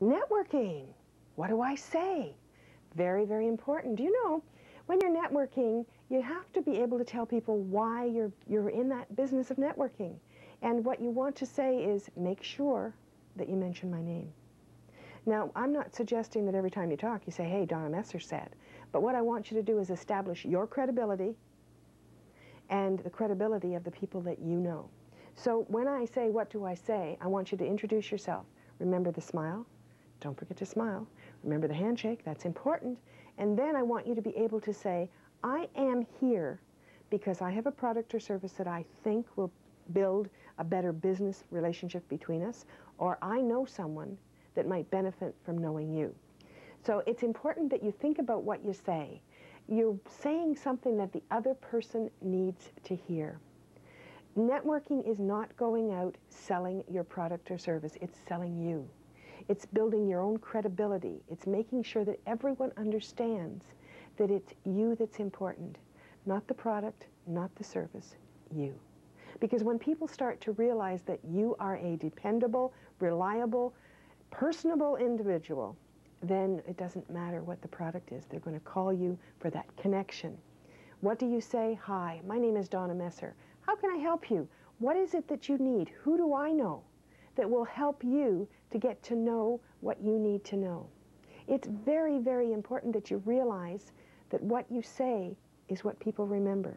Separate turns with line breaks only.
Networking. What do I say? Very, very important. Do you know, when you're networking, you have to be able to tell people why you're in that business of networking. And what you want to say is, make sure that you mention my name. Now, I'm not suggesting that every time you talk you say, hey, Donna Messer said. But what I want you to do is establish your credibility and the credibility of the people that you know. So when I say, what do I say, I want you to introduce yourself. Remember the smile. Don't forget to smile. Remember the handshake. That's important. And then I want you to be able to say, I am here because I have a product or service that I think will build a better business relationship between us, or I know someone that might benefit from knowing you. So it's important that you think about what you say. You're saying something that the other person needs to hear. Networking is not going out selling your product or service. It's selling you. It's building your own credibility. It's making sure that everyone understands that it's you that's important, not the product, not the service, you. Because when people start to realize that you are a dependable, reliable, personable individual, then it doesn't matter what the product is. They're going to call you for that connection. What do you say? Hi, my name is Donna Messer. How can I help you? What is it that you need? Who do I know that will help you to get to know what you need to know? It's very, very important that you realize that what you say is what people remember.